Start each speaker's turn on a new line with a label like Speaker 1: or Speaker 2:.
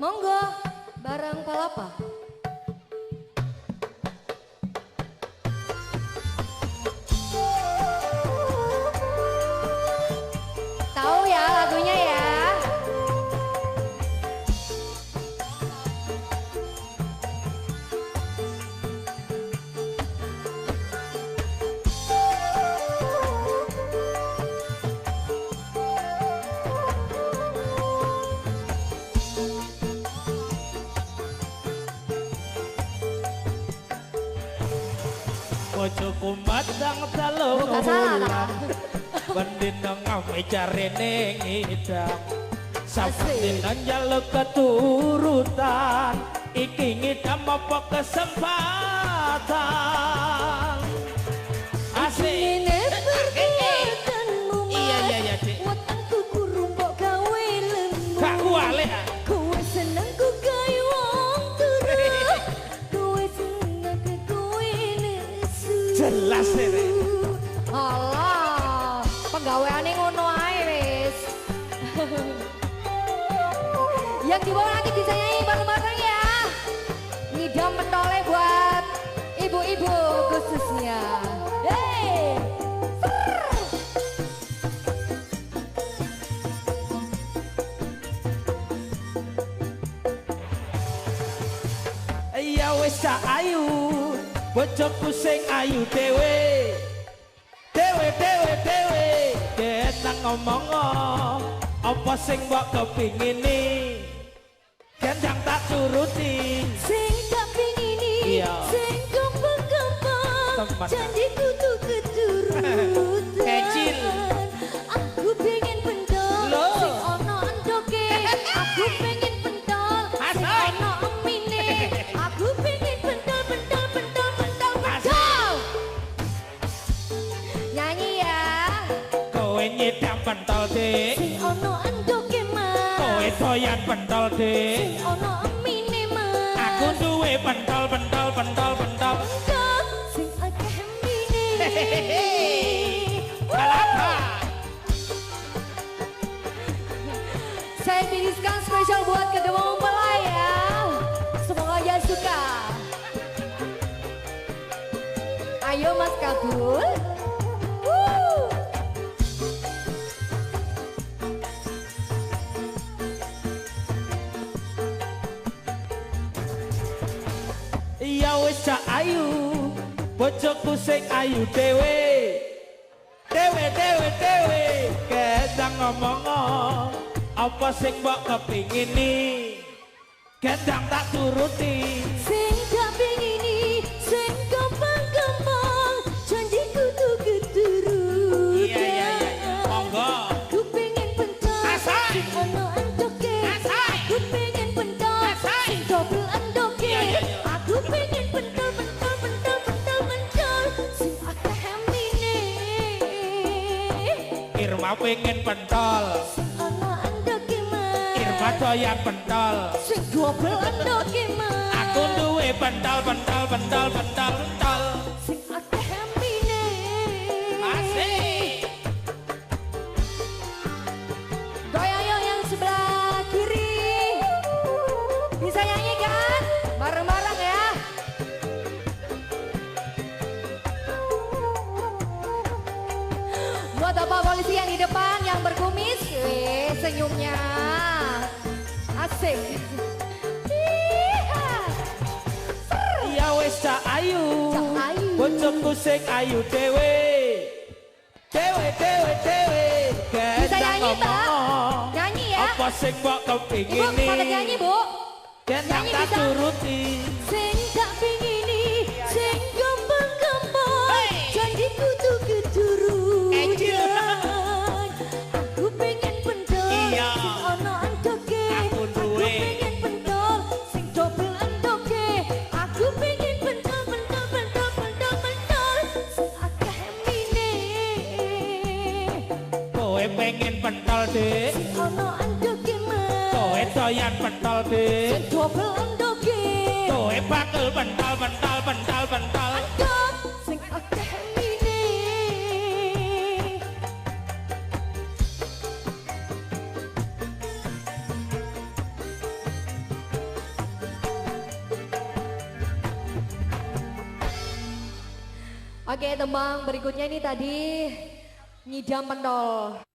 Speaker 1: Monggo, barang palapa. Tahu ya lagunya ya?
Speaker 2: Bojoku madang dalung
Speaker 1: Bukan salah,
Speaker 2: wulan bendina ngame jarene ngidam sabendina njaluk keturutan iki ngidam apa kesempatan asik iya Dik
Speaker 1: Wetengku kurung kok gawe lemu.
Speaker 2: gak kuale
Speaker 1: Kowe seneng ku gawe wong turu. Kowe seneng kowe nesu.
Speaker 2: jelas Rek.
Speaker 1: Alah, penggaweane ngono ae wis. Yang di bawah nanti bisa nyanyi bareng-bareng ya. Ngidam mentole buat ibu-ibu khususnya. Hey!
Speaker 2: Ya wis sak ayu bojoku sing ayu dhewe dhewe ketang ngomong apa sing mbok kepingini gendang tak turuti
Speaker 1: Sing tak pingini,
Speaker 2: iya
Speaker 1: sing gampang-gampang,
Speaker 2: teman
Speaker 1: janjiku tuh keturutan.
Speaker 2: kecil
Speaker 1: Aku pengen pentol, sing ono andoke. Aku pengen pentol, sing ono emine. Aku pengen pentol. Nyanyi ya.
Speaker 2: kowe nyedam pentol Dik
Speaker 1: Sing ono andoke mas.
Speaker 2: kowe doyan pentol Dik
Speaker 1: Sing ono emine mas.
Speaker 2: aku duwe pentol
Speaker 1: Sing akeh emine.
Speaker 2: Kalapa
Speaker 1: Saya tiriskan spesial buat kedua mempelai ya. Semoga aja suka. Ayo Mas Kabul. Woo.
Speaker 2: ya wis sak ayu bojoku sing ayu dhewe gendang ngomong apa sing mbok kepingini gendang tak turuti
Speaker 1: Sing gak pingini, sing gampang-gampang, janjiku tuh keturutan.
Speaker 2: iya monggo
Speaker 1: Aku pengen pentol,
Speaker 2: Asai.
Speaker 1: sing ono andoke.
Speaker 2: Asai.
Speaker 1: Aku pengen pentol,
Speaker 2: Asai.
Speaker 1: sing double andoke.
Speaker 2: Iya.
Speaker 1: Aku pengen pentol, sing akeh emine.
Speaker 2: Irma pengen pentol
Speaker 1: Sing ono andoke mas.
Speaker 2: Irma doyan pentol
Speaker 1: Sing double andoke mas.
Speaker 2: aku duwe pentol
Speaker 1: Sing akeh emine.
Speaker 2: asik
Speaker 1: Goyang yuk yang sebelah kiri. Bisa nyanyi kan? Bareng-bareng ya. Buat bapak polisi yang di depan yang berkumis, senyumnya asik. Iya.
Speaker 2: ya wis sak ayu
Speaker 1: Sak ayu.
Speaker 2: bojoku sing ayu dhewe
Speaker 1: Bisa nyanyi, Mbak?
Speaker 2: ngomong
Speaker 1: Nyanyi ya.
Speaker 2: apa sing mbok
Speaker 1: Ibu
Speaker 2: kepingini
Speaker 1: pada nyanyi bu.
Speaker 2: gendang
Speaker 1: Nyanyi
Speaker 2: tak
Speaker 1: bisa?
Speaker 2: turuti
Speaker 1: Sing tak pingini, sing gampang-gampang, janjiku tuh keturutan. Aku pengen pentol,
Speaker 2: Iya.
Speaker 1: sing ono andoke.
Speaker 2: Aku duwe.
Speaker 1: pengen pentol, sing double andoke. Aku pengen pentol, sing akeh emine.
Speaker 2: kowe pengen pentol Dik
Speaker 1: Sing ono andoke mas.
Speaker 2: kowe doyan pentol Dik
Speaker 1: Sing double andoke.
Speaker 2: kowe bakal pentol
Speaker 1: Andok, sing akeh emine. Oke, tembang berikutnya ini tadi ngidam pentol.